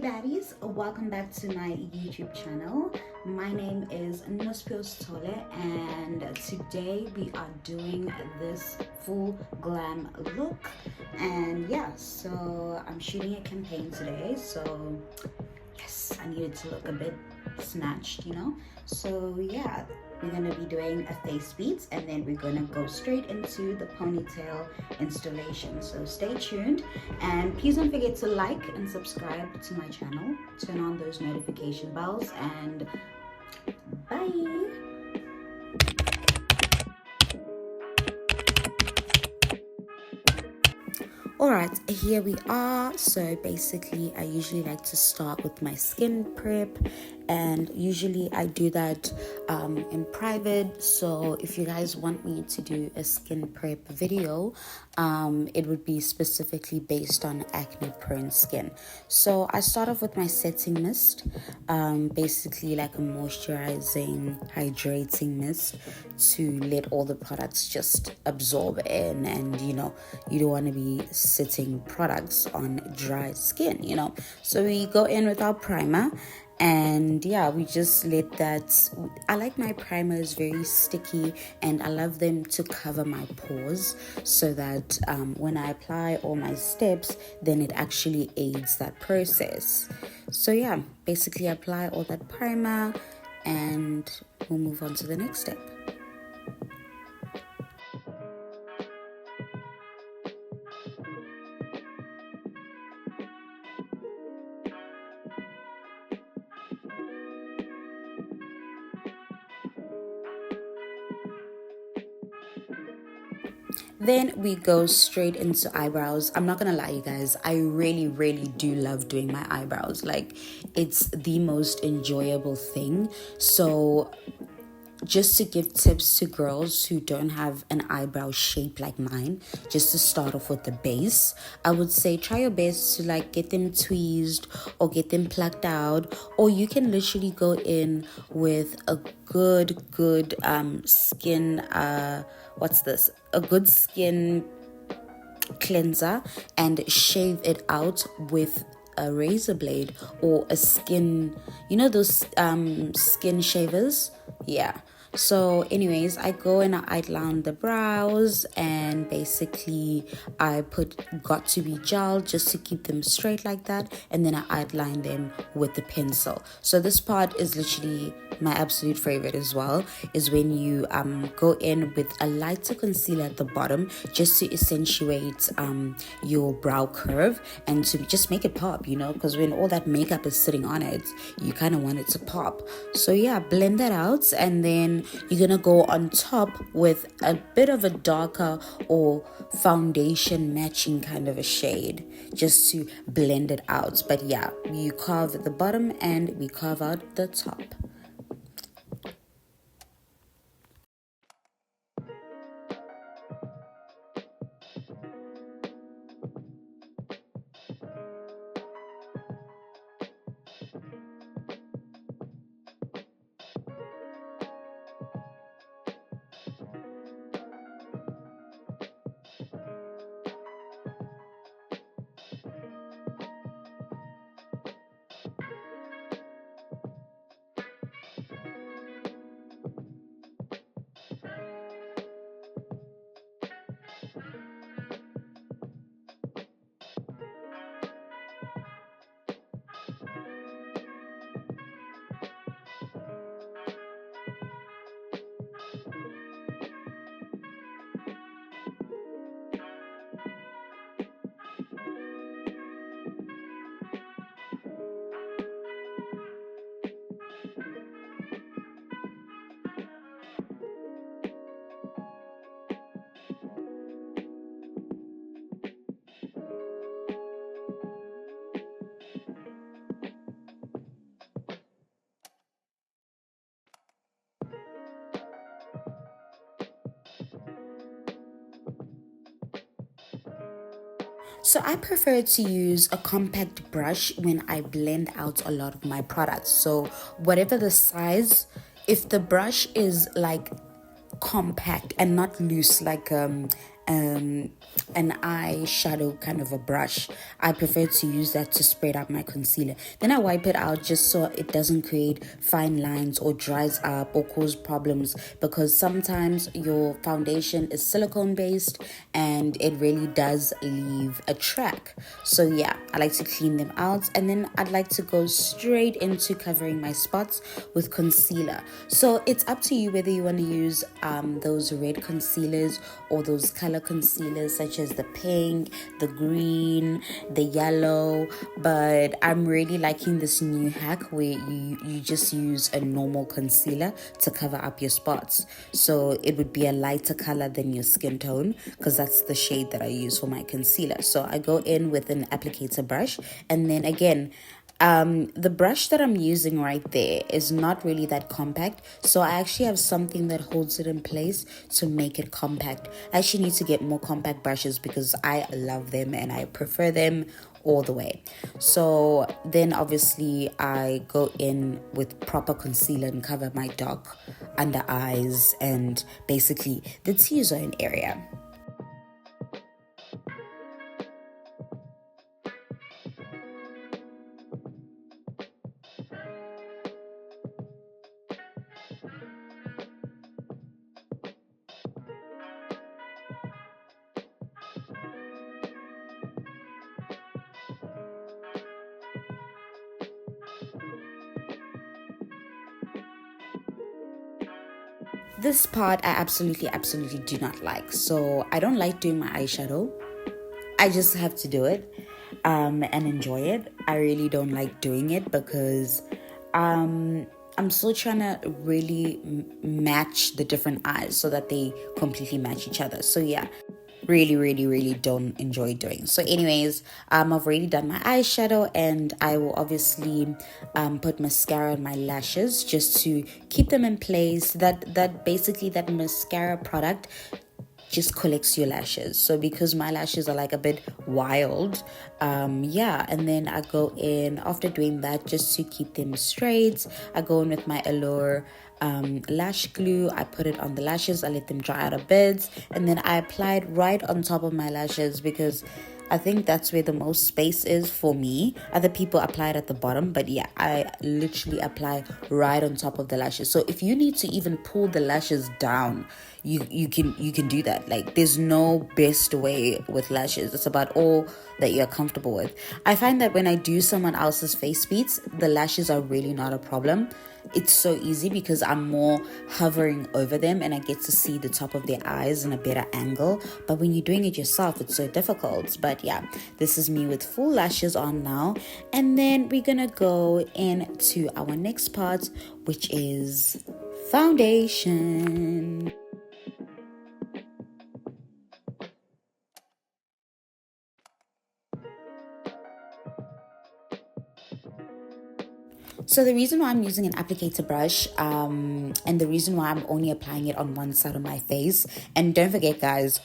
baddies, welcome back to my YouTube channel. My name is Tole, and today we are doing this full glam look. And yeah, so I'm shooting a campaign today, so yes, I needed to look a bit snatched, So yeah, we're gonna be doing a face beat, and then we're gonna go straight into the ponytail installation. So stay tuned, and please don't forget to like and subscribe to my channel. Turn on those notification bells, and bye. Alright, here we are. So basically I usually like to start with my skin prep, and usually I do that in private. So if you guys want me to do a skin prep video, it would be specifically based on acne prone skin. So I start off with my setting mist, basically like a moisturizing hydrating mist to let all the products just absorb in, and you don't want to be sitting products on dry skin, so we go in with our primer, and yeah, we just let that. I like my primers very sticky, and I love them to cover my pores, so that when I apply all my steps, then it actually aids that process. So yeah, basically apply all that primer, and we'll move on to the next step. Then we go straight into eyebrows. I'm not gonna lie, you guys, I really do love doing my eyebrows. Like, it's the most enjoyable thing. So just to give tips to girls who don't have an eyebrow shape like mine, just to start off with the base, I would say try your best to like get them tweezed or get them plucked out, or you can literally go in with a good skin a good skin cleanser and shave it out with a razor blade or a skin, those skin shavers. Yeah. So anyways, I go and I outline the brows, and basically I put got to be gel just to keep them straight like that, and then I outline them with the pencil. So this part is literally my absolute favorite as well, is when you go in with a lighter concealer at the bottom, just to accentuate your brow curve and to just make it pop, because when all that makeup is sitting on it, you kind of want it to pop. So yeah, blend that out, and then you're gonna go on top with a bit of a darker or foundation matching kind of a shade, just to blend it out. But yeah, you carve at the bottom and we carve out the top. So I prefer to use a compact brush when I blend out a lot of my products. So whatever the size, if the brush is like compact and not loose like an eyeshadow kind of a brush. I prefer to use that to spread out my concealer. Then I wipe it out just so it doesn't create fine lines or dries up or cause problems, because sometimes your foundation is silicone based and it really does leave a track. So yeah, I like to clean them out, and then I'd like to go straight into covering my spots with concealer. So it's up to you whether you want to use those red concealers or those color concealers such as the pink, the green, the yellow. But I'm really liking this new hack where you just use a normal concealer to cover up your spots. So it would be a lighter color than your skin tone, because that's the shade that I use for my concealer. So I go in with an applicator brush, and then again, the brush that I'm using right there is not really that compact, so I actually have something that holds it in place to make it compact. I actually need to get more compact brushes because I love them and I prefer them all the way. So then obviously I go in with proper concealer and cover my dark under eyes and basically the T-zone area. This part I absolutely do not like. So I don't like doing my eyeshadow. I just have to do it and enjoy it. I really don't like doing it because I'm still trying to really match the different eyes so that they completely match each other. So yeah, really don't enjoy doing. So anyways, I've already done my eyeshadow, and I will obviously put mascara on my lashes just to keep them in place. That basically that mascara product just collects your lashes. So because my lashes are like a bit wild, and then I go in after doing that just to keep them straight. I go in with my Allure lash glue. I put it on the lashes, I let them dry out a bit, and then I apply it right on top of my lashes because I think that's where the most space is for me. Other people apply it at the bottom, but yeah, I literally apply right on top of the lashes. So if you need to even pull the lashes down, you can do that. Like, there's no best way with lashes. It's about all that you're comfortable with. I find that when I do someone else's face beats, the lashes are really not a problem. It's so easy because I'm more hovering over them and I get to see the top of their eyes in a better angle. But when you're doing it yourself, it's so difficult. But yeah, this is me with full lashes on now. And then we're gonna go into our next part, which is foundation. So the reason why I'm using an applicator brush and the reason why I'm only applying it on one side of my face, and don't forget guys,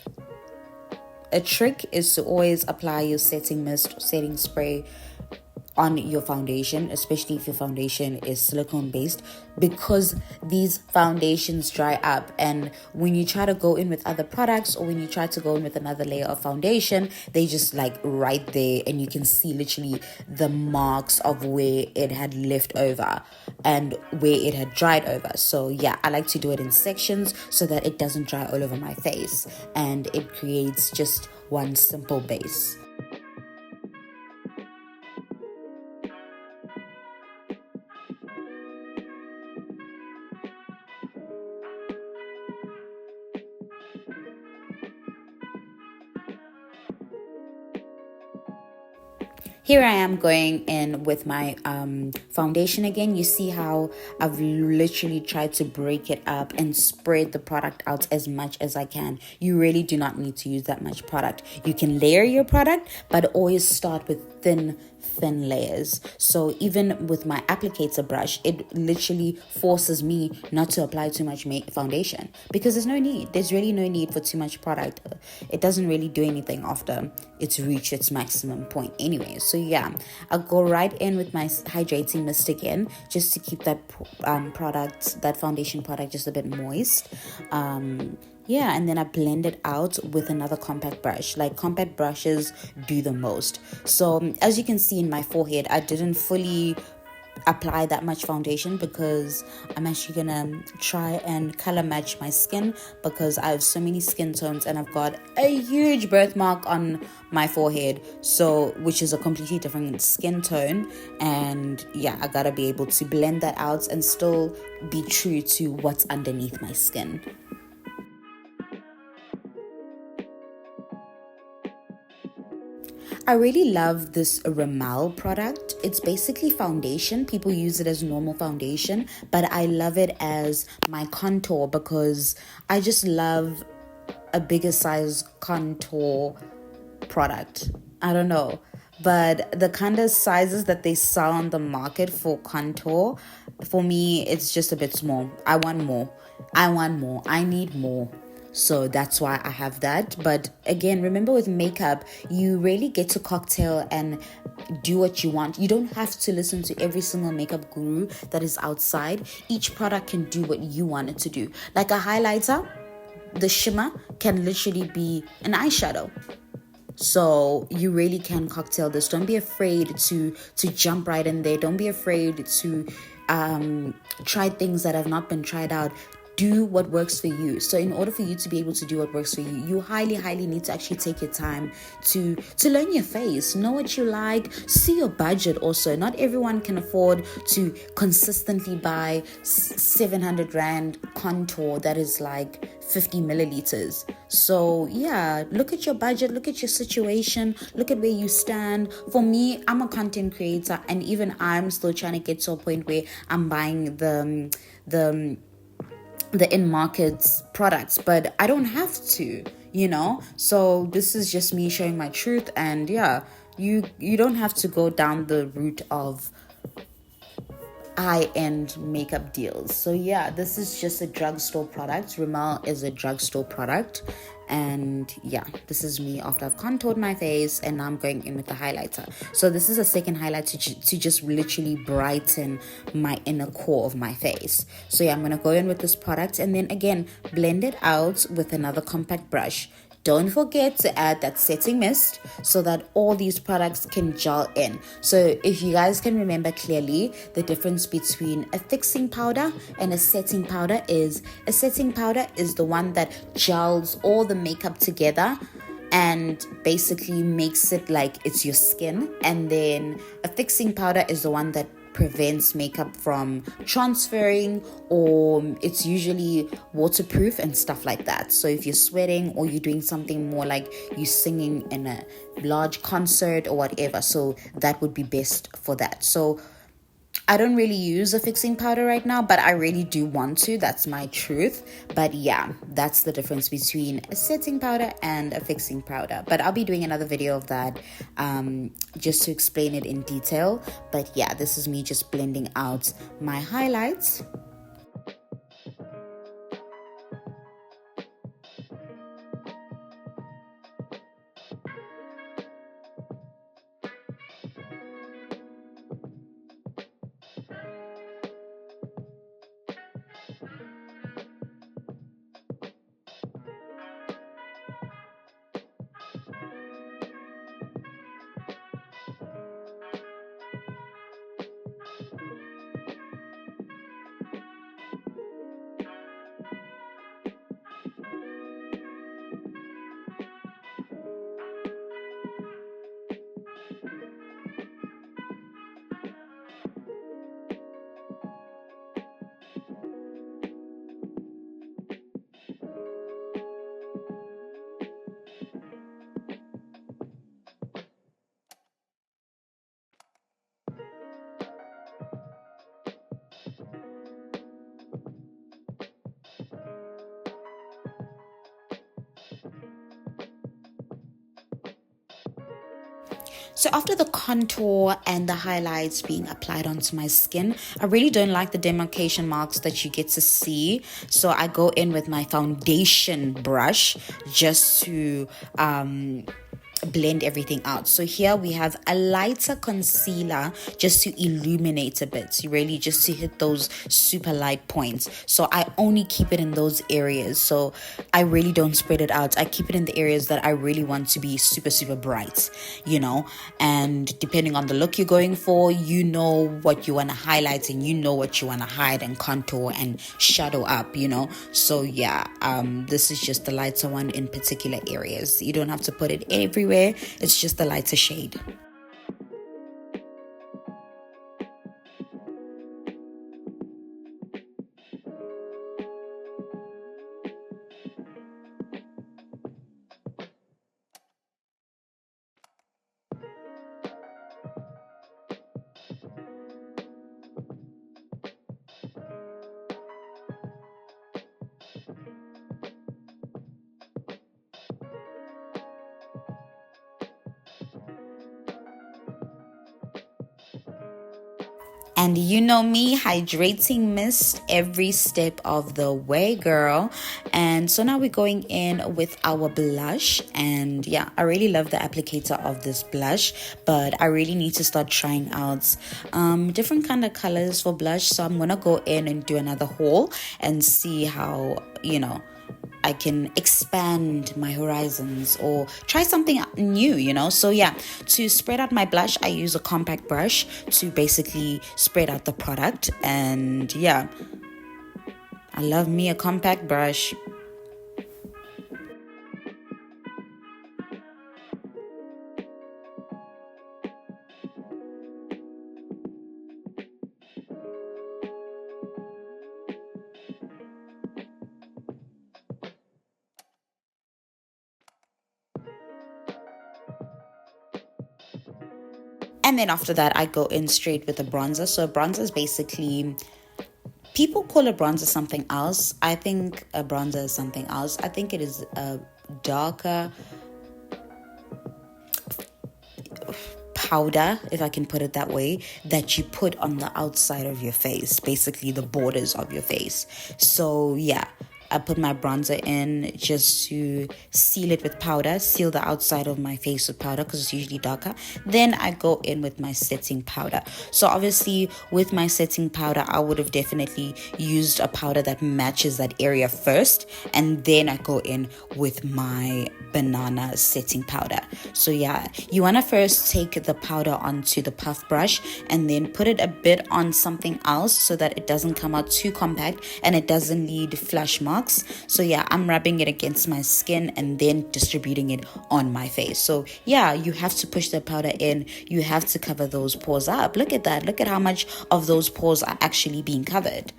a trick is to always apply your setting mist, setting spray on your foundation, especially if your foundation is silicone based, because these foundations dry up, and when you try to go in with other products or when you try to go in with another layer of foundation, they just like right there and you can see literally the marks of where it had left over and where it had dried over. So yeah, I like to do it in sections so that it doesn't dry all over my face and it creates just one simple base. Here I am going in with my foundation again. You see how I've literally tried to break it up and spread the product out as much as I can. You really do not need to use that much product. You can layer your product, but always start with thin layers. So even with my applicator brush, it literally forces me not to apply too much foundation because there's really no need for too much product. It doesn't really do anything after it's reached its maximum point anyway. So yeah, I'll go right in with my hydrating mist again just to keep that that foundation product just a bit moist. Yeah, and then I blend it out with another compact brush. Like, compact brushes do the most. So as you can see in my forehead, I didn't fully apply that much foundation because I'm actually gonna try and color match my skin, because I have so many skin tones and I've got a huge birthmark on my forehead, so which is a completely different skin tone. And yeah, I gotta be able to blend that out and still be true to what's underneath my skin. I really love this Rimmel product. It's basically foundation. People use it as normal foundation, but I love it as my contour because I just love a bigger size contour product. I don't know. But the kind of sizes that they sell on the market for contour, for me, it's just a bit small. I want more. I want more. I need more. So that's why I have that. But again, remember with makeup, you really get to cocktail and do what you want. You don't have to listen to every single makeup guru that is outside. Each product can do what you want it to do. Like a highlighter, the shimmer can literally be an eyeshadow. So you really can cocktail this. Don't be afraid to jump right in there. Don't be afraid to try things that have not been tried out. Do what works for you. So in order for you to be able to do what works for you, you highly need to actually take your time to learn your face, know what you like, see your budget also. Not everyone can afford to consistently buy 700 rand contour that is like 50 milliliters. So yeah, look at your budget, look at your situation, look at where you stand. For me, I'm a content creator, and even I'm still trying to get to a point where I'm buying the in-market products, but I don't have to. So this is just me sharing my truth. And yeah, you don't have to go down the route of high-end makeup deals. So yeah, this is just a drugstore product. Rimmel is a drugstore product. And yeah, this is me after I've contoured my face, and now I'm going in with the highlighter. So this is a second highlight to just literally brighten my inner core of my face. So yeah, I'm going to go in with this product and then again blend it out with another compact brush. Don't forget to add that setting mist so that all these products can gel in. So if you guys can remember clearly, the difference between a fixing powder and a setting powder is the one that gels all the makeup together and basically makes it like it's your skin. And then a fixing powder is the one that prevents makeup from transferring, or it's usually waterproof and stuff like that. So if you're sweating or you're doing something more like you singing in a large concert or whatever, so that would be best for that. So I don't really use a fixing powder right now, but I really do want to. That's my truth. But yeah, that's the difference between a setting powder and a fixing powder. But I'll be doing another video of that just to explain it in detail. But yeah, this is me just blending out my highlights. So after the contour and the highlights being applied onto my skin, I really don't like the demarcation marks that you get to see. So I go in with my foundation brush just to blend everything out. So here we have a lighter concealer just to illuminate a bit, really just to hit those super light points. So I only keep it in those areas. So I really don't spread it out. I keep it in the areas that I really want to be super, super bright, and depending on the look you're going for, you know what you want to highlight and you know what you want to hide and contour and shadow up, So yeah, this is just the lighter one in particular areas. You don't have to put it everywhere. It's just the lighter shade. And you know me, hydrating mist every step of the way, girl. And so now we're going in with our blush. And yeah, I really love the applicator of this blush, but I really need to start trying out different kind of colors for blush. So I'm going to go in and do another haul and see how, I can expand my horizons or try something new, So yeah, to spread out my blush, I use a compact brush to basically spread out the product. And yeah, I love me a compact brush. And then after that, I go in straight with a bronzer. So a bronzer is basically, people call a bronzer something else. I think a bronzer is something else. I think it is a darker powder, if I can put it that way, that you put on the outside of your face, basically the borders of your face. So yeah, I put my bronzer in just to seal it with powder, seal the outside of my face with powder because it's usually darker. Then I go in with my setting powder. So obviously with my setting powder, I would have definitely used a powder that matches that area first, and then I go in with my banana setting powder. So yeah, you want to first take the powder onto the puff brush and then put it a bit on something else so that it doesn't come out too compact and it doesn't leave flash marks. So yeah, I'm rubbing it against my skin and then distributing it on my face. So yeah, you have to push the powder in. You have to cover those pores up. Look at that. Look at how much of those pores are actually being covered.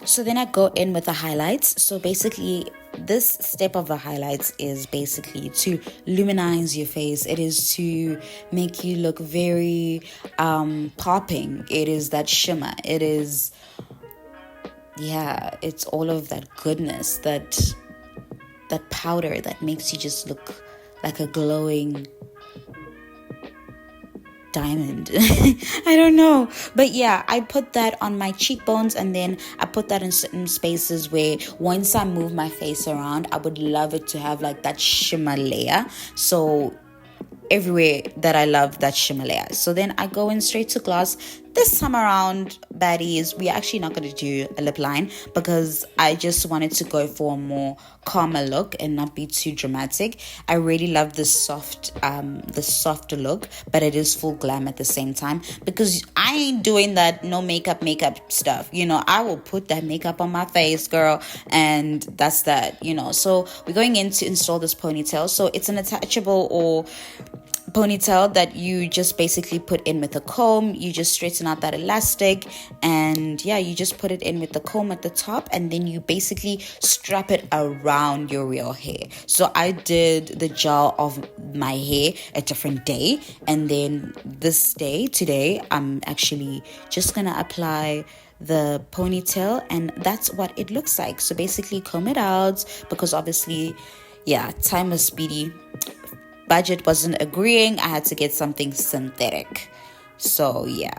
So then I go in with the highlights. So basically, this step of the highlights is basically to luminize your face. It is to make you look very popping. It is that shimmer. It is, yeah, it's all of that goodness, that powder that makes you just look like a glowing diamond. I don't know, but yeah, I put that on my cheekbones, and then I put that in certain spaces where once I move my face around, I would love it to have like that shimmer layer. So everywhere that I love that shimmer layer. So then I go in straight to gloss. This time around, baddies, we're actually not going to do a lip line because I just wanted to go for a more calmer look and not be too dramatic. I really love this softer look, but it is full glam at the same time because I ain't doing that no makeup stuff. I will put that makeup on my face, girl, and that's that. So we're going in to install this ponytail. So it's an attachable or ponytail that you just basically put in with a comb. You just straighten out that elastic, and yeah, you just put it in with the comb at the top, and then you basically strap it around your real hair. So I did the gel of my hair a different day, and then today I'm actually just gonna apply the ponytail, and that's what it looks like. So basically comb it out, because obviously, yeah, time was speedy, budget wasn't agreeing, I had to get something synthetic. So yeah,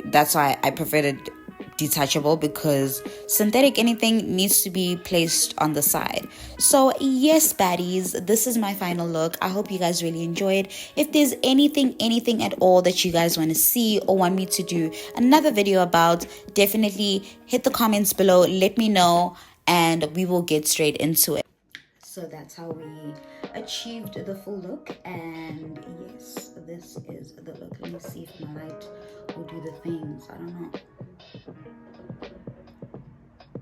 that's why I preferred it detachable, because synthetic anything needs to be placed on the side. So yes, baddies, this is my final look. I hope you guys really enjoyed. If there's anything at all that you guys want to see or want me to do another video about, definitely hit the comments below, let me know, and we will get straight into it. So that's how we achieved the full look, and yes, this is the look. Let me see if my light will do the things. I don't know.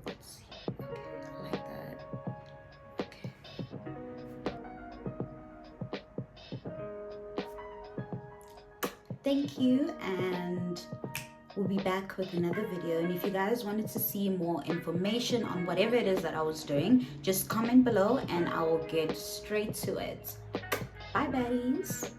Let's see. Okay, like that. Okay. Thank you, and we'll be back with another video. And if you guys wanted to see more information on whatever it is that I was doing, just comment below and I will get straight to it. Bye, baddies.